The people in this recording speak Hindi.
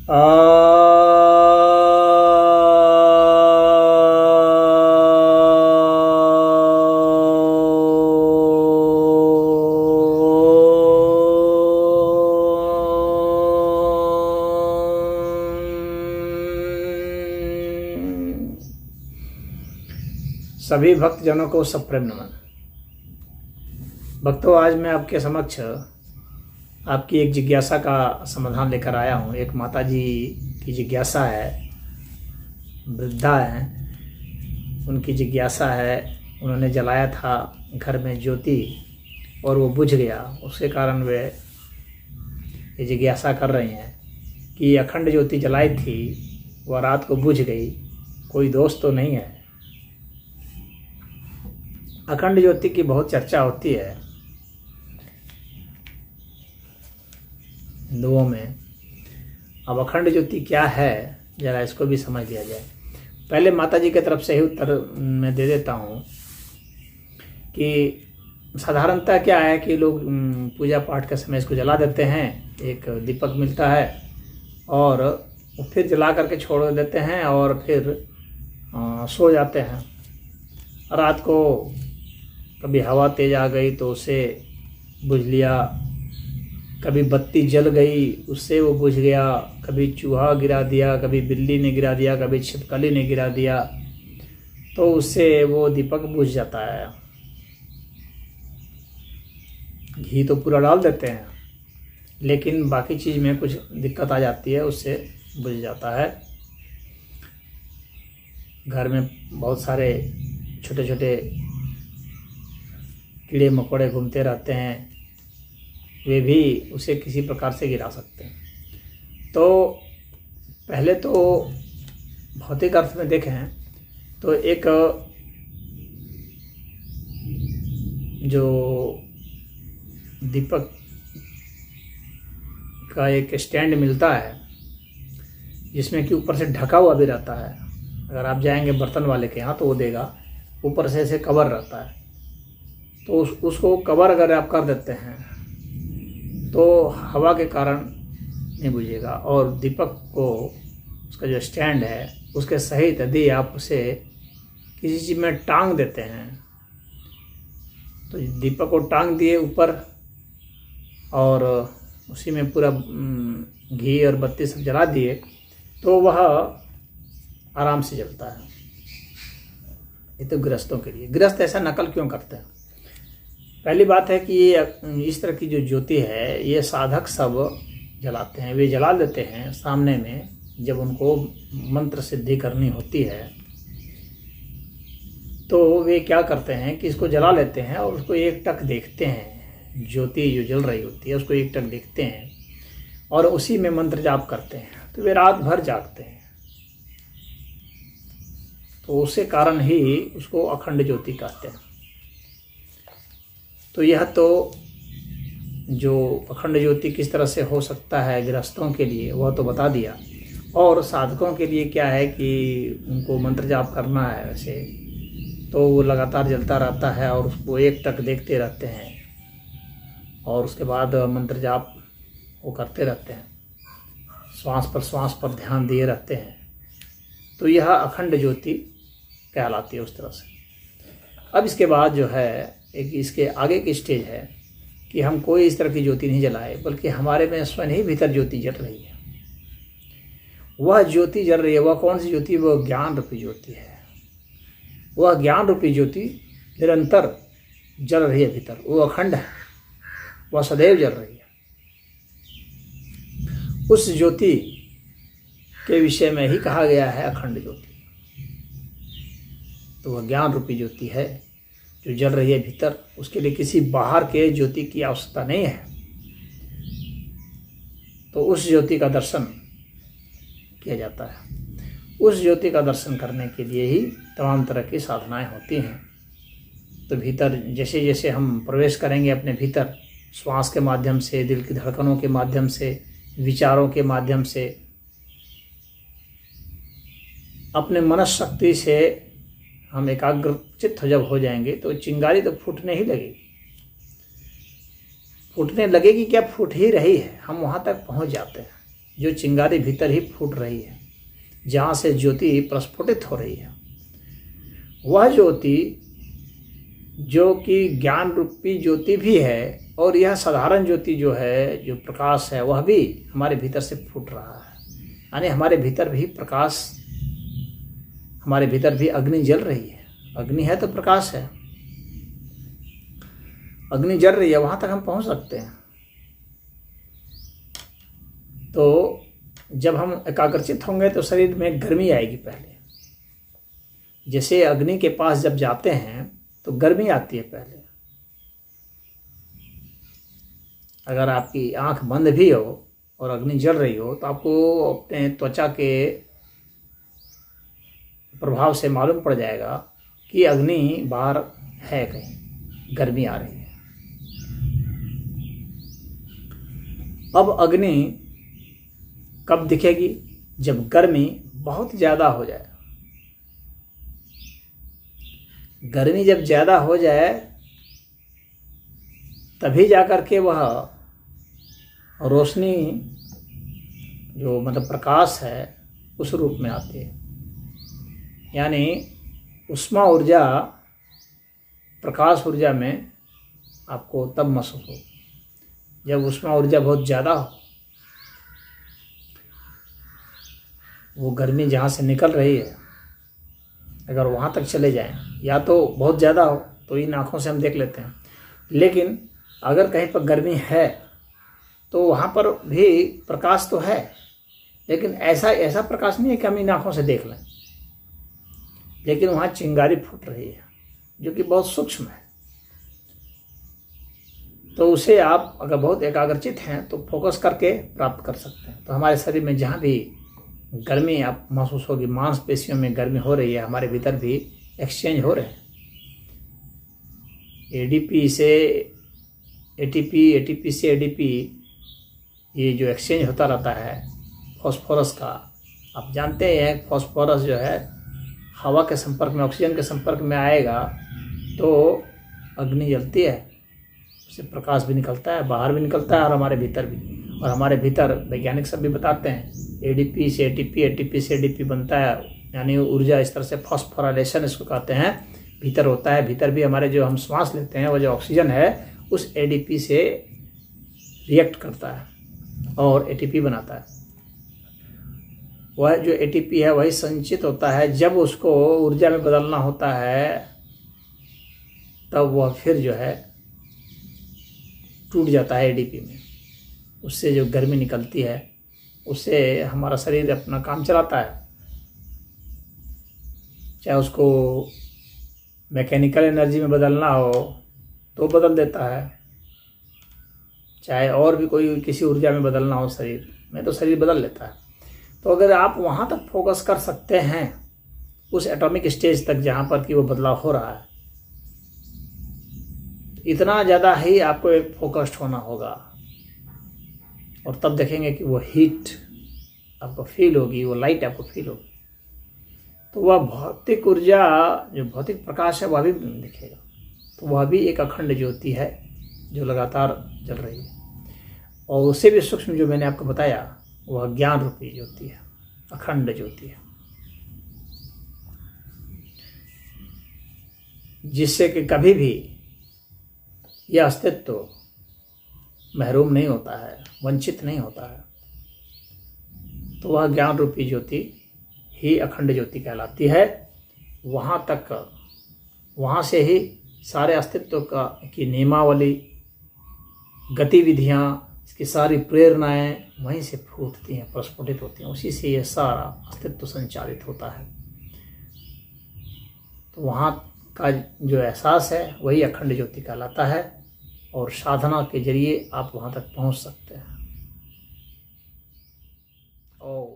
सभी भक्तजनों को सप्रेम नमन। भक्तों, आज मैं आपके समक्ष आपकी एक जिज्ञासा का समाधान लेकर आया हूँ। एक माता जी की जिज्ञासा है, वृद्धा है, उनकी जिज्ञासा है। उन्होंने जलाया था घर में ज्योति और वो बुझ गया। उसके कारण वे ये जिज्ञासा कर रही हैं कि अखंड ज्योति जलाई थी, वह रात को बुझ गई, कोई दोष तो नहीं है। अखंड ज्योति की बहुत चर्चा होती है हिंदुओं में। अब अखंड ज्योति क्या है, जरा इसको भी समझ लिया जाए। पहले माता जी की तरफ से ही उत्तर मैं दे देता हूँ कि साधारणतः क्या है कि लोग पूजा पाठ के समय इसको जला देते हैं, एक दीपक मिलता है और फिर जला करके छोड़ देते हैं और फिर सो जाते हैं। रात को कभी हवा तेज आ गई तो उसे बुझ लिया, कभी बत्ती जल गई उससे वो बुझ गया, कभी चूहा गिरा दिया, कभी बिल्ली ने गिरा दिया, कभी छिपकली ने गिरा दिया, तो उससे वो दीपक बुझ जाता है। घी तो पूरा डाल देते हैं, लेकिन बाकी चीज़ में कुछ दिक्कत आ जाती है, उससे बुझ जाता है। घर में बहुत सारे छोटे छोटे कीड़े मकोड़े घूमते रहते हैं, वे भी उसे किसी प्रकार से गिरा सकते हैं। तो पहले तो भौतिक अर्थ में देखें तो एक जो दीपक का एक स्टैंड मिलता है जिसमें कि ऊपर से ढका हुआ भी रहता है। अगर आप जाएंगे बर्तन वाले के यहाँ तो वो देगा, ऊपर से ऐसे कवर रहता है। तो उसको कवर अगर आप कर देते हैं तो हवा के कारण नहीं बुझेगा। और दीपक को, उसका जो स्टैंड है उसके सहित यदि आप उसे किसी चीज़ में टांग देते हैं, तो दीपक को टांग दिए ऊपर और उसी में पूरा घी और बत्ती सब जला दिए, तो वह आराम से जलता है। ये तो गृहस्थों के लिए। गृहस्थ ऐसा नकल क्यों करते हैं? पहली बात है कि ये इस तरह की जो ज्योति है ये साधक सब जलाते हैं। वे जला देते हैं सामने में, जब उनको मंत्र सिद्धि करनी होती है तो वे क्या करते हैं कि इसको जला लेते हैं और उसको एक टक देखते हैं। ज्योति जो जल रही होती है उसको एक टक देखते हैं और उसी में मंत्र जाप करते हैं। तो वे रात भर जागते हैं। तो उसी कारण ही उसको अखंड ज्योति कहते हैं। तो यह तो जो अखंड ज्योति किस तरह से हो सकता है गृहस्थों के लिए वह तो बता दिया। और साधकों के लिए क्या है कि उनको मंत्र जाप करना है वैसे, तो वो लगातार जलता रहता है और उसको एक टक देखते रहते हैं और उसके बाद मंत्र जाप वो करते रहते हैं, श्वास पर ध्यान दिए रहते हैं। तो यह अखंड ज्योति कहलाती है उस तरह से। अब इसके बाद जो है एक इसके आगे की स्टेज है कि हम कोई इस तरह की ज्योति नहीं जलाए, बल्कि हमारे में स्वयं ही भीतर ज्योति जल रही है। वह ज्योति जल रही है, वह कौन सी ज्योति? वह ज्ञान रूपी ज्योति है। वह ज्ञान रूपी ज्योति निरंतर जल रही है भीतर, वो अखंड है, वह सदैव जल रही है। उस ज्योति के विषय में ही कहा गया है अखंड ज्योति। तो वह ज्ञान रूपी ज्योति है जो जल रही है भीतर। उसके लिए किसी बाहर के ज्योति की आवश्यकता नहीं है। तो उस ज्योति का दर्शन किया जाता है। उस ज्योति का दर्शन करने के लिए ही तमाम तरह की साधनाएं होती हैं। तो भीतर जैसे जैसे हम प्रवेश करेंगे अपने भीतर, श्वास के माध्यम से, दिल की धड़कनों के माध्यम से, विचारों के माध्यम से, अपने मनस शक्ति से हम एकाग्रचित्त जब हो जाएंगे तो चिंगारी तो फूटने ही लगेगी। फूटने लगेगी क्या, फूट ही रही है। हम वहाँ तक पहुँच जाते हैं। जो चिंगारी भीतर ही फूट रही है, जहाँ से ज्योति प्रस्फुटित हो रही है, वह ज्योति जो कि ज्ञान रूपी ज्योति भी है, और यह साधारण ज्योति जो है, जो प्रकाश है, वह भी हमारे भीतर से फूट रहा है। यानी हमारे भीतर भी प्रकाश, हमारे भीतर भी अग्नि जल रही है। अग्नि है तो प्रकाश है, अग्नि जल रही है, वहाँ तक हम पहुँच सकते हैं। तो जब हम एकाग्रचित होंगे तो शरीर में गर्मी आएगी। पहले जैसे अग्नि के पास जब जाते हैं तो गर्मी आती है पहले। अगर आपकी आंख बंद भी हो और अग्नि जल रही हो तो आपको अपने त्वचा के प्रभाव से मालूम पड़ जाएगा कि अग्नि बाहर है, कहीं गर्मी आ रही है। अब अग्नि कब दिखेगी? जब गर्मी बहुत ज़्यादा हो जाए। गर्मी जब ज़्यादा हो जाए तभी जाकर के वह रोशनी, जो मतलब प्रकाश है, उस रूप में आती है। यानी उष्मा ऊर्जा प्रकाश ऊर्जा में आपको तब महसूस हो जब उष्मा ऊर्जा बहुत ज़्यादा हो। वो गर्मी जहाँ से निकल रही है, अगर वहाँ तक चले जाएं, या तो बहुत ज़्यादा हो तो इन आँखों से हम देख लेते हैं, लेकिन अगर कहीं पर गर्मी है तो वहाँ पर भी प्रकाश तो है, लेकिन ऐसा प्रकाश नहीं है कि हम इन आँखों से देख लें। लेकिन वहाँ चिंगारी फूट रही है जो कि बहुत सूक्ष्म है। तो उसे आप अगर बहुत एकाग्रचित हैं तो फोकस करके प्राप्त कर सकते हैं। तो हमारे शरीर में जहाँ भी गर्मी आप महसूस होगी, मांसपेशियों में गर्मी हो रही है, हमारे भीतर भी एक्सचेंज हो रहे हैं। एडीपी से एटीपी, एटीपी से एडीपी, ये जो एक्सचेंज होता रहता है फॉस्फोरस का। आप जानते हैं फॉस्फोरस जो है हवा के संपर्क में, ऑक्सीजन के संपर्क में आएगा तो अग्नि जलती है, उससे प्रकाश भी निकलता है, बाहर भी निकलता है और हमारे भीतर भी। और हमारे भीतर वैज्ञानिक सब भी बताते हैं एडीपी से एटीपी, एटीपी से एडीपी बनता है। यानी ऊर्जा इस तरह से फॉस्फोराइलेशन इसको कहते हैं, भीतर होता है। भीतर भी हमारे जो हम श्वास लेते हैं वो जो ऑक्सीजन है उस एडीपी से रिएक्ट करता है और एटीपी बनाता है। वह जो एटीपी है वही संचित होता है। जब उसको ऊर्जा में बदलना होता है तब वह फिर जो है टूट जाता है एडीपी में। उससे जो गर्मी निकलती है उससे हमारा शरीर अपना काम चलाता है। चाहे उसको मैकेनिकल एनर्जी में बदलना हो तो बदल देता है, चाहे और भी कोई किसी ऊर्जा में बदलना हो शरीर में तो शरीर बदल लेता है। तो अगर आप वहाँ तक फोकस कर सकते हैं उस एटॉमिक स्टेज तक जहाँ पर कि वो बदलाव हो रहा है, इतना ज़्यादा ही आपको एक फोकस्ड होना होगा और तब देखेंगे कि वो हीट आपको फील होगी, वो लाइट आपको फील होगी। तो वह भौतिक ऊर्जा, जो भौतिक प्रकाश है, वह भी दिखेगा। तो वह भी एक अखंड ज्योति है जो लगातार जल रही है। और उससे भी सूक्ष्म जो मैंने आपको बताया वह ज्ञान रूपी ज्योति है, अखंड ज्योति है, जिससे कि कभी भी यह अस्तित्व महरूम नहीं होता है, वंचित नहीं होता है। तो वह ज्ञान रूपी ज्योति ही अखंड ज्योति कहलाती है। वहाँ तक, वहाँ से ही सारे अस्तित्व का की नियमावली, गतिविधियाँ, इसकी सारी प्रेरणाएं वहीं से फूटती हैं, प्रस्फुटित होती हैं। उसी से ये सारा अस्तित्व संचालित होता है। तो वहाँ का जो एहसास है वही अखंड ज्योति कहलाता है और साधना के जरिए आप वहाँ तक पहुँच सकते हैं। ओम।